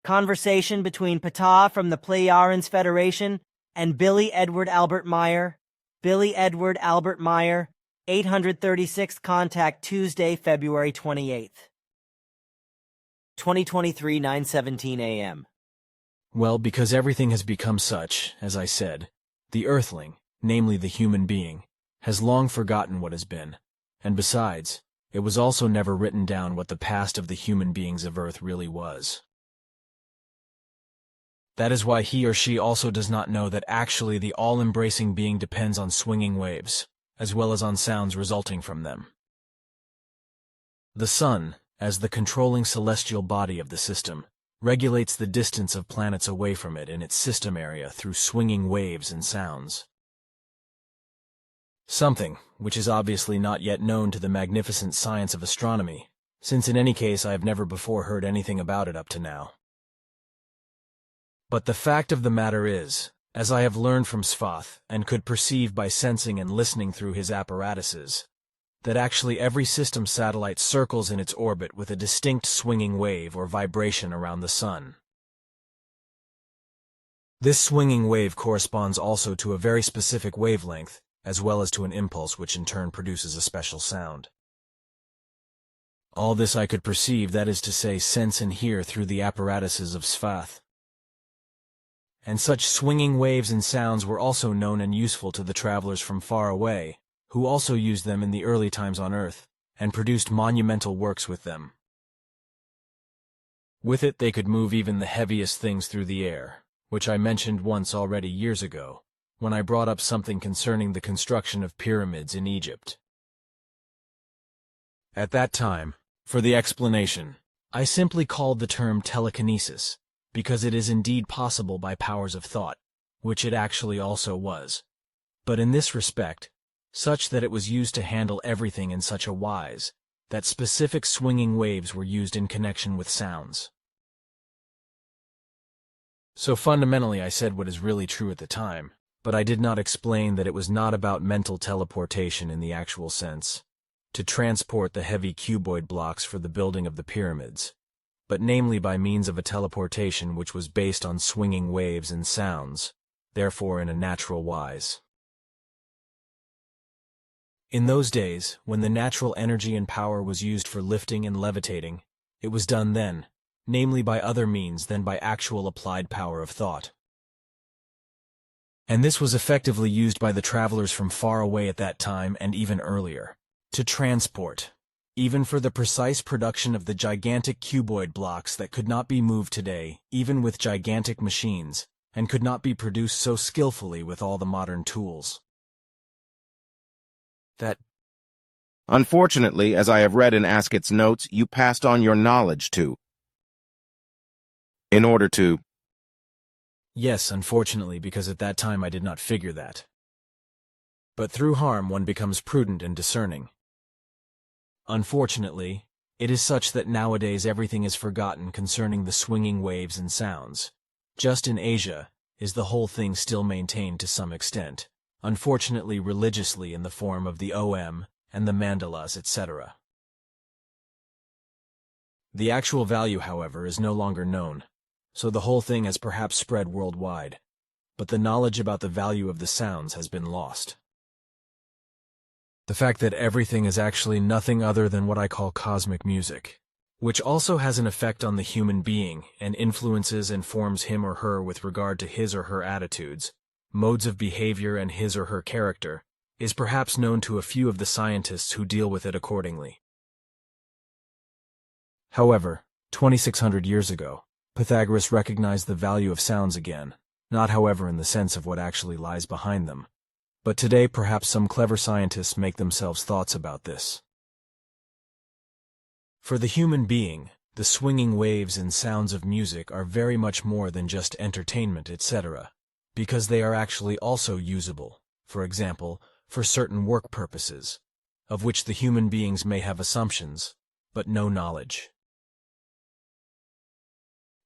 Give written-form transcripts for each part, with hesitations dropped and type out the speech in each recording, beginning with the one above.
Conversation between Ptaah from the Plejaren's Federation and Billy Edward Albert Meier. Billy Edward Albert Meier, 836th contact Tuesday, February 28th. 2023, 9:17 a.m. Well, because everything has become such, as I said, the earthling, namely the human being, has long forgotten what has been, and besides, it was also never written down what the past of the human beings of Earth really was. That is why he or she also does not know that actually the all-embracing being depends on swinging waves, as well as on sounds resulting from them. The sun, as the controlling celestial body of the system, regulates the distance of planets away from it in its system area through swinging waves and sounds. Something which is obviously not yet known to the magnificent science of astronomy, since in any case I have never before heard anything about it up to now. But the fact of the matter is, as I have learned from Sfath and could perceive by sensing and listening through his apparatuses, that actually every system satellite circles in its orbit with a distinct swinging wave or vibration around the sun. This swinging wave corresponds also to a very specific wavelength, as well as to an impulse which in turn produces a special sound. All this I could perceive, that is to say, sense and hear through the apparatuses of Sfath. And such swinging waves and sounds were also known and useful to the travelers from far away, who also used them in the early times on Earth, and produced monumental works with them. With it they could move even the heaviest things through the air, which I mentioned once already years ago, when I brought up something concerning the construction of pyramids in Egypt. At that time, for the explanation, I simply called the term telekinesis, because it is indeed possible by powers of thought, which it actually also was, but in this respect, such that it was used to handle everything in such a wise, that specific swinging waves were used in connection with sounds. So fundamentally I said what is really true at the time, but I did not explain that it was not about mental teleportation in the actual sense, to transport the heavy cuboid blocks for the building of the pyramids, but namely by means of a teleportation which was based on swinging waves and sounds, therefore in a natural wise. In those days, when the natural energy and power was used for lifting and levitating, it was done then, namely by other means than by actual applied power of thought. And this was effectively used by the travelers from far away at that time and even earlier, to transport, even for the precise production of the gigantic cuboid blocks that could not be moved today, even with gigantic machines, and could not be produced so skillfully with all the modern tools. Unfortunately, as I have read in Askett's notes, you passed on your knowledge to, in order to. Yes, unfortunately, because at that time I did not figure that. But through harm one becomes prudent and discerning. Unfortunately, it is such that nowadays everything is forgotten concerning the swinging waves and sounds. Just in Asia is the whole thing still maintained to some extent, unfortunately religiously in the form of the OM and the mandalas, etc. The actual value, however, is no longer known, so the whole thing has perhaps spread worldwide, but the knowledge about the value of the sounds has been lost. The fact that everything is actually nothing other than what I call cosmic music, which also has an effect on the human being and influences and forms him or her with regard to his or her attitudes, modes of behavior and his or her character, is perhaps known to a few of the scientists who deal with it accordingly. However, 2,600 years ago, Pythagoras recognized the value of sounds again, not however in the sense of what actually lies behind them. But today perhaps some clever scientists make themselves thoughts about this. For the human being, the swinging waves and sounds of music are very much more than just entertainment, etc., because they are actually also usable, for example, for certain work purposes, of which the human beings may have assumptions, but no knowledge.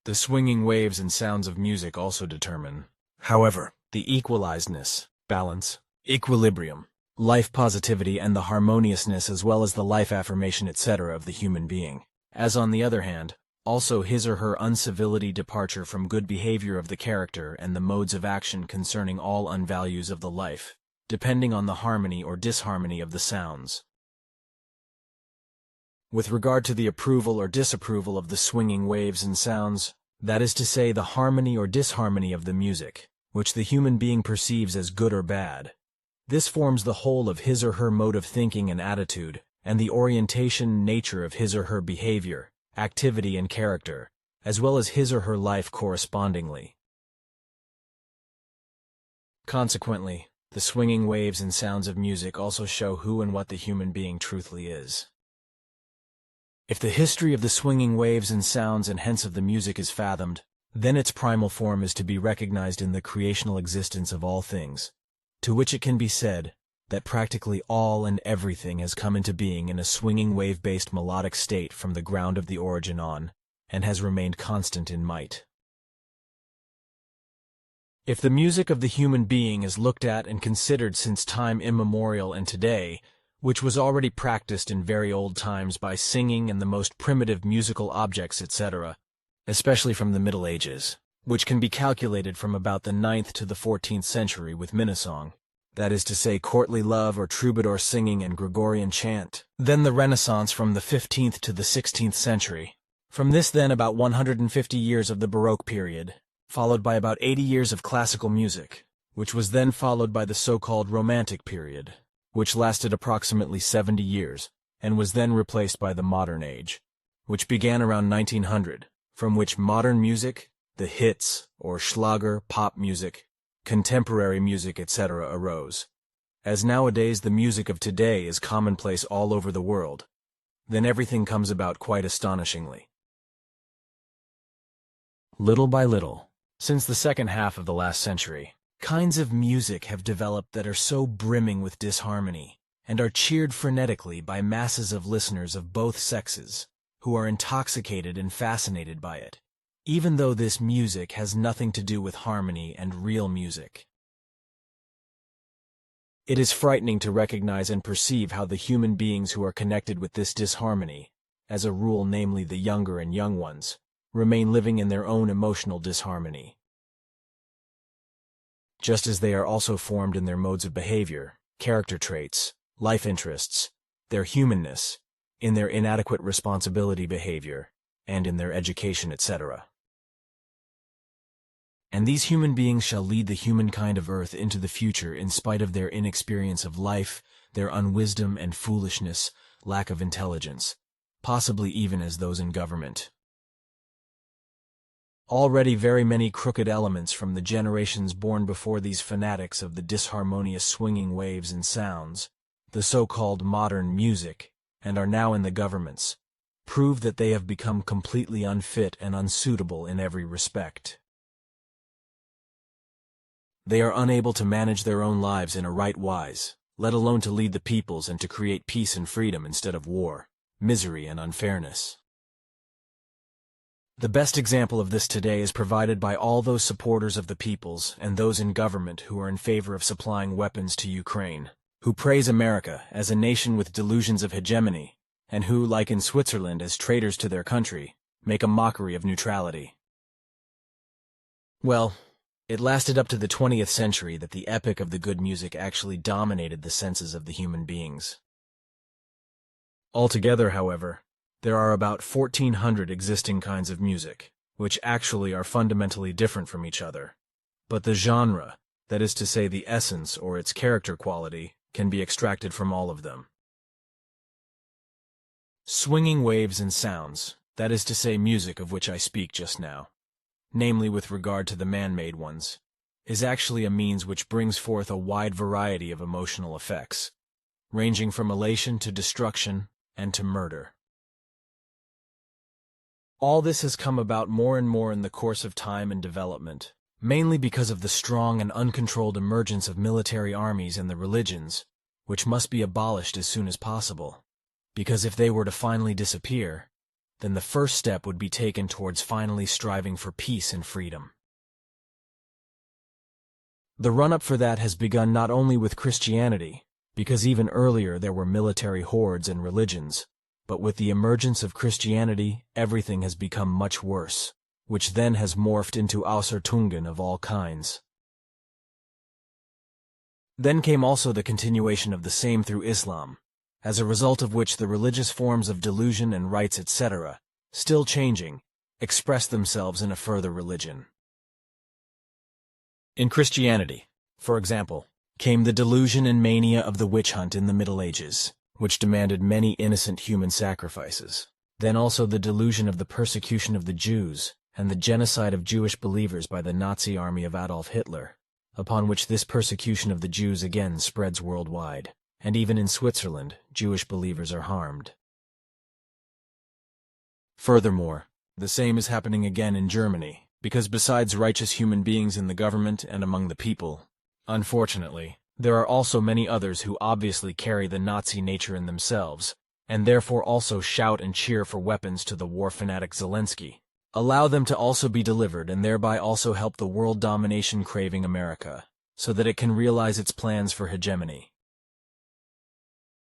The swinging waves and sounds of music also determine, however, the equalizedness, balance, equilibrium, life positivity and the harmoniousness as well as the life affirmation etc. of the human being, as on the other hand, Also his or her uncivility, departure from good behavior of the character, and the modes of action concerning all unvalues of the life, depending on the harmony or disharmony of the sounds. With regard to the approval or disapproval of the swinging waves and sounds, that is to say, the harmony or disharmony of the music, which the human being perceives as good or bad, this forms the whole of his or her mode of thinking and attitude, and the orientation nature of his or her behavior, activity and character, as well as his or her life correspondingly. Consequently, the swinging waves and sounds of music also show who and what the human being truthfully is. If the history of the swinging waves and sounds and hence of the music is fathomed, then its primal form is to be recognized in the creational existence of all things, to which it can be said that practically all and everything has come into being in a swinging wave-based melodic state from the ground of the origin on, and has remained constant in might. If the music of the human being is looked at and considered since time immemorial and today, which was already practiced in very old times by singing and the most primitive musical objects, etc., especially from the Middle Ages, which can be calculated from about the 9th to the 14th century with minnesong, that is to say courtly love or troubadour singing and Gregorian chant. Then the Renaissance from the 15th to the 16th century. From this then about 150 years of the Baroque period, followed by about 80 years of classical music, which was then followed by the so-called Romantic period, which lasted approximately 70 years, and was then replaced by the modern age, which began around 1900, from which modern music, the hits, or Schlager, pop music, contemporary music, etc. arose. As nowadays the music of today is commonplace all over the world, then everything comes about quite astonishingly. Little by little, since the second half of the last century, kinds of music have developed that are so brimming with disharmony, and are cheered frenetically by masses of listeners of both sexes, who are intoxicated and fascinated by it, even though this music has nothing to do with harmony and real music. It is frightening to recognize and perceive how the human beings who are connected with this disharmony, as a rule namely the younger and young ones, remain living in their own emotional disharmony. Just as they are also formed in their modes of behavior, character traits, life interests, their humanness, in their inadequate responsibility behavior, and in their education, etc. And these human beings shall lead the humankind of earth into the future in spite of their inexperience of life, their unwisdom and foolishness, lack of intelligence, possibly even as those in government. Already very many crooked elements from the generations born before these fanatics of the disharmonious swinging waves and sounds, the so-called modern music, and are now in the governments, prove that they have become completely unfit and unsuitable in every respect. They are unable to manage their own lives in a right wise, let alone to lead the peoples and to create peace and freedom instead of war, misery and unfairness. The best example of this today is provided by all those supporters of the peoples and those in government who are in favor of supplying weapons to Ukraine, who praise America as a nation with delusions of hegemony, and who, like in Switzerland as traitors to their country, make a mockery of neutrality. Well, it lasted up to the 20th century that the epic of the good music actually dominated the senses of the human beings. Altogether, however, there are about 1,400 existing kinds of music, which actually are fundamentally different from each other. But the genre, that is to say the essence or its character quality, can be extracted from all of them. Swinging waves and sounds, that is to say music of which I speak just now, namely with regard to the man-made ones, is actually a means which brings forth a wide variety of emotional effects, ranging from elation to destruction and to murder. All this has come about more and more in the course of time and development, mainly because of the strong and uncontrolled emergence of military armies and the religions, which must be abolished as soon as possible, because if they were to finally disappear, then the first step would be taken towards finally striving for peace and freedom. The run-up for that has begun not only with Christianity, because even earlier there were military hordes and religions, But with the emergence of Christianity, everything has become much worse, which then has morphed into Ausartungen of all kinds. Then came also the continuation of the same through Islam, as a result of which the religious forms of delusion and rites etc., still changing, express themselves in a further religion. In Christianity, for example, came the delusion and mania of the witch hunt in the Middle Ages, which demanded many innocent human sacrifices. Then also the delusion of the persecution of the Jews and the genocide of Jewish believers by the Nazi army of Adolf Hitler, upon which this persecution of the Jews again spreads worldwide, and even in Switzerland, Jewish believers are harmed. Furthermore, the same is happening again in Germany, because besides righteous human beings in the government and among the people, unfortunately, there are also many others who obviously carry the Nazi nature in themselves, and therefore also shout and cheer for weapons to the war fanatic Zelensky. Allow them to also be delivered and thereby also help the world domination craving America, so that it can realize its plans for hegemony.